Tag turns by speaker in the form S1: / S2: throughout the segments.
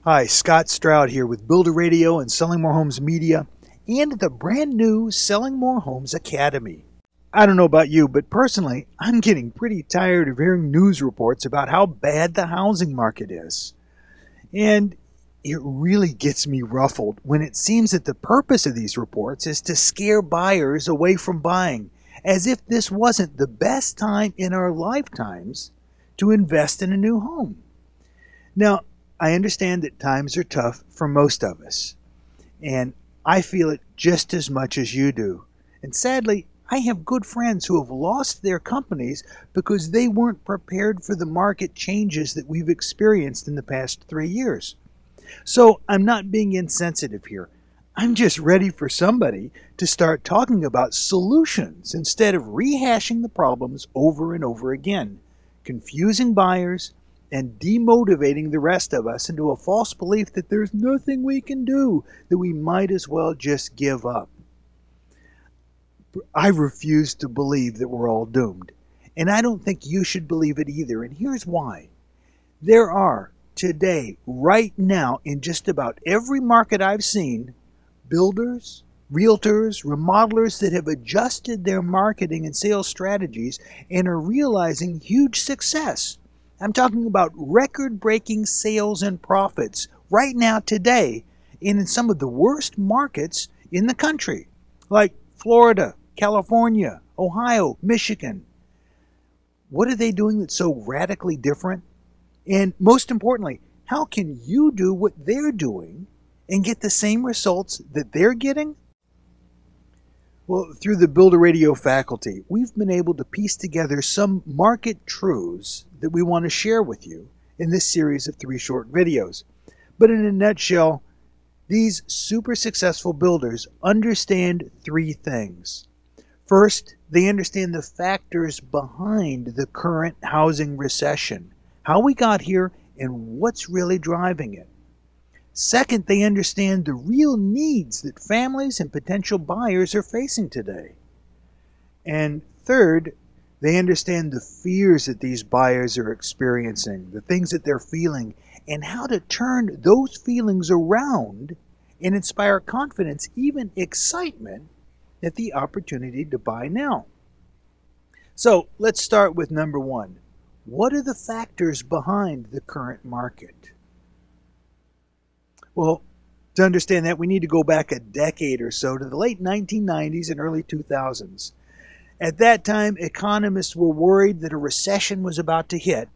S1: Hi, Scott Stroud here with Builder Radio and Selling More Homes Media and the brand new Selling More Homes Academy. I don't know about you, but personally, I'm getting pretty tired of hearing news reports about how bad the housing market is. And it really gets me ruffled when it seems that the purpose of these reports is to scare buyers away from buying, as if this wasn't the best time in our lifetimes to invest in a new home. Now, I understand that times are tough for most of us, and I feel it just as much as you do. And sadly, I have good friends who have lost their companies because they weren't prepared for the market changes that we've experienced in the past 3 years. So I'm not being insensitive here. I'm just ready for somebody to start talking about solutions instead of rehashing the problems over and over again, confusing buyers and demotivating the rest of us into a false belief that there's nothing we can do, that we might as well just give up. I refuse to believe that we're all doomed, and I don't think you should believe it either, and here's why. There are, today, right now, in just about every market I've seen, builders, realtors, remodelers that have adjusted their marketing and sales strategies and are realizing huge success. I'm talking about record-breaking sales and profits right now today in some of the worst markets in the country, like Florida, California, Ohio, Michigan. What are they doing that's so radically different? And most importantly, how can you do what they're doing and get the same results that they're getting? Well, through the Builder Radio faculty, we've been able to piece together some market truths that we want to share with you in this series of 3 short videos. But in a nutshell, these super successful builders understand 3 things. First, they understand the factors behind the current housing recession, how we got here, and what's really driving it. Second, they understand the real needs that families and potential buyers are facing today. And third, they understand the fears that these buyers are experiencing, the things that they're feeling, and how to turn those feelings around and inspire confidence, even excitement, at the opportunity to buy now. So let's start with number 1. What are the factors behind the current market? Well, to understand that, we need to go back a decade or so to the late 1990s and early 2000s. At that time, economists were worried that a recession was about to hit,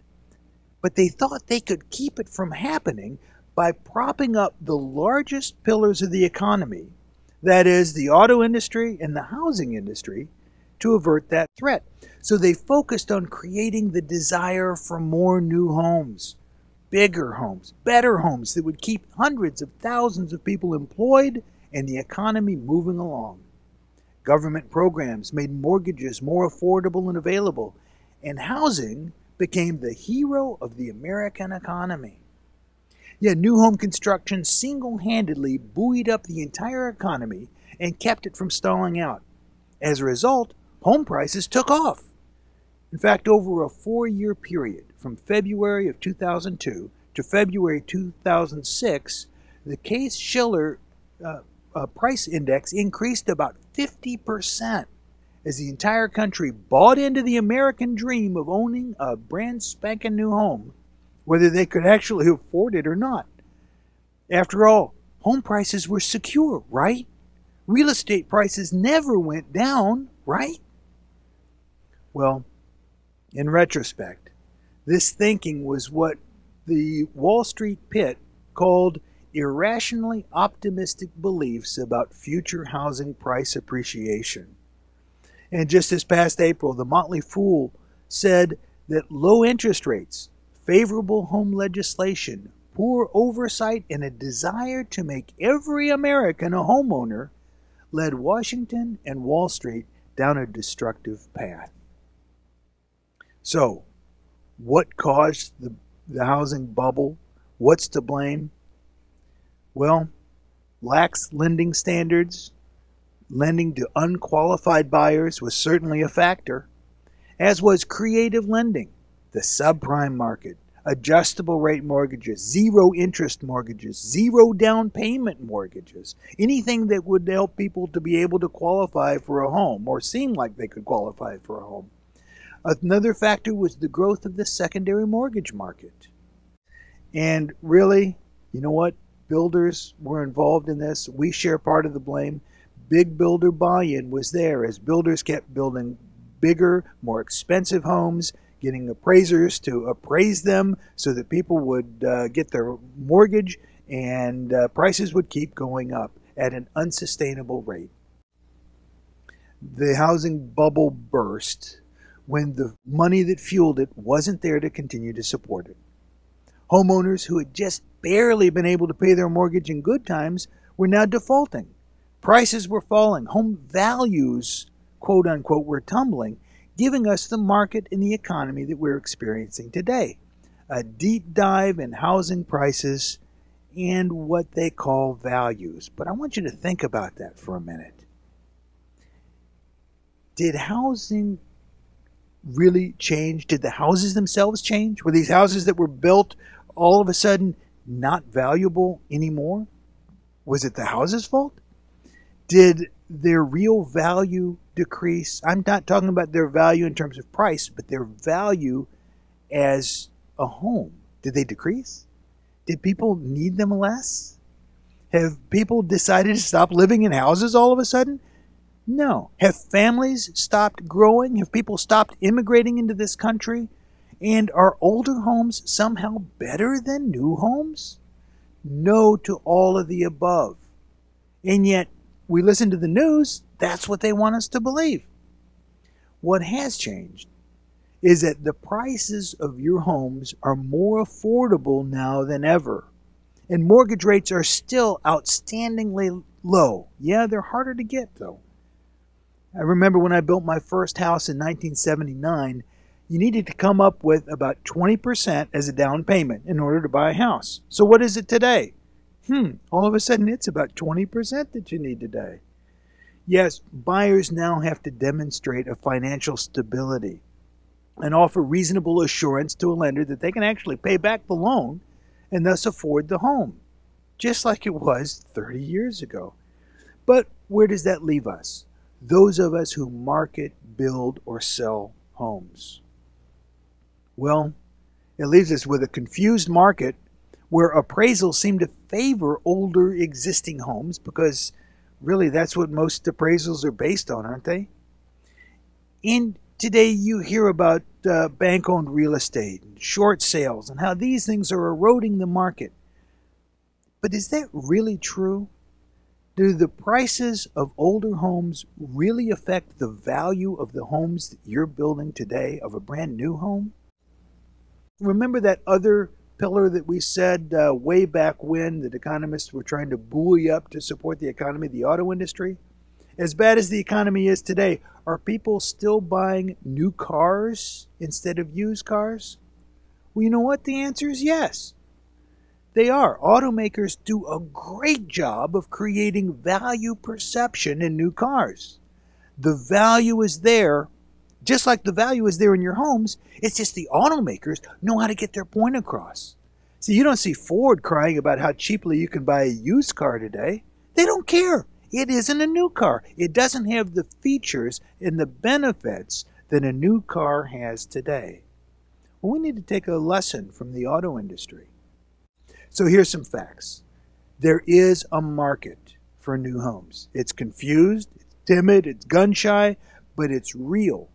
S1: but they thought they could keep it from happening by propping up the largest pillars of the economy, that is, the auto industry and the housing industry, to avert that threat. So they focused on creating the desire for more new homes, bigger homes, better homes that would keep hundreds of thousands of people employed and the economy moving along. Government programs made mortgages more affordable and available, and housing became the hero of the American economy. Yeah, new home construction single-handedly buoyed up the entire economy and kept it from stalling out. As a result, home prices took off. In fact, over a 4-year period, from February of 2002 to February 2006, the Case-Shiller price index increased about 50% as the entire country bought into the American dream of owning a brand spanking new home, whether they could actually afford it or not. After all, home prices were secure, right? Real estate prices never went down, right? Well, in retrospect, this thinking was what the Wall Street pit called irrationally optimistic beliefs about future housing price appreciation. And just this past April, the Motley Fool said that low interest rates, favorable home legislation, poor oversight, and a desire to make every American a homeowner led Washington and Wall Street down a destructive path. So, what caused the housing bubble? What's to blame? Well, lax lending standards, lending to unqualified buyers was certainly a factor, as was creative lending, the subprime market, adjustable rate mortgages, zero interest mortgages, zero down payment mortgages, anything that would help people to be able to qualify for a home or seem like they could qualify for a home. Another factor was the growth of the secondary mortgage market. And really, you know what? Builders were involved in this. We share part of the blame. Big builder buy-in was there as builders kept building bigger, more expensive homes, getting appraisers to appraise them so that people would get their mortgage, and prices would keep going up at an unsustainable rate. The housing bubble burst when the money that fueled it wasn't there to continue to support it. Homeowners who had just barely been able to pay their mortgage in good times were now defaulting. Prices were falling. Home values, quote unquote, were tumbling, giving us the market and the economy that we're experiencing today. A deep dive in housing prices and what they call values. But I want you to think about that for a minute. Did housing really change? Did the houses themselves change? Were these houses that were built all of a sudden not valuable anymore? Was it the house's fault? Did their real value decrease? I'm not talking about their value in terms of price, but their value as a home. Did they decrease? Did people need them less? Have people decided to stop living in houses all of a sudden? No. Have families stopped growing? Have people stopped immigrating into this country? And are older homes somehow better than new homes? No to all of the above. And yet, we listen to the news, that's what they want us to believe. What has changed is that the prices of your homes are more affordable now than ever. And mortgage rates are still outstandingly low. Yeah, they're harder to get, though. I remember when I built my first house in 1979, you needed to come up with about 20% as a down payment in order to buy a house. So what is it today? All of a sudden it's about 20% that you need today. Yes, buyers now have to demonstrate a financial stability and offer reasonable assurance to a lender that they can actually pay back the loan and thus afford the home, just like it was 30 years ago. But where does that leave us? Those of us who market, build, or sell homes. Well, it leaves us with a confused market where appraisals seem to favor older existing homes because really that's what most appraisals are based on, aren't they? And today you hear about bank-owned real estate, and short sales, and how these things are eroding the market. But is that really true? Do the prices of older homes really affect the value of the homes that you're building today, of a brand new home? Remember that other pillar that we said way back when that economists were trying to buoy up to support the economy, the auto industry? As bad as the economy is today, are people still buying new cars instead of used cars? Well, you know what? The answer is yes. They are. Automakers do a great job of creating value perception in new cars. The value is there, just like the value is there in your homes. It's just the automakers know how to get their point across. See, you don't see Ford crying about how cheaply you can buy a used car today. They don't care. It isn't a new car. It doesn't have the features and the benefits that a new car has today. Well, we need to take a lesson from the auto industry. So here's some facts. There is a market for new homes. It's confused, it's timid, it's gun-shy, but it's real.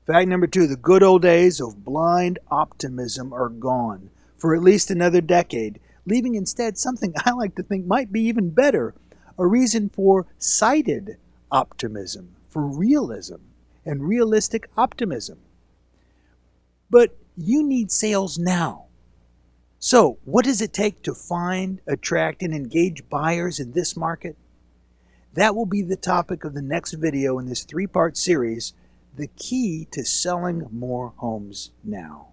S1: Fact number 2, the good old days of blind optimism are gone for at least another decade, leaving instead something I like to think might be even better, a reason for sighted optimism, for realism and realistic optimism. But you need sales now. So, what does it take to find, attract, and engage buyers in this market? That will be the topic of the next video in this 3-part series, The Key to Selling More Homes Now.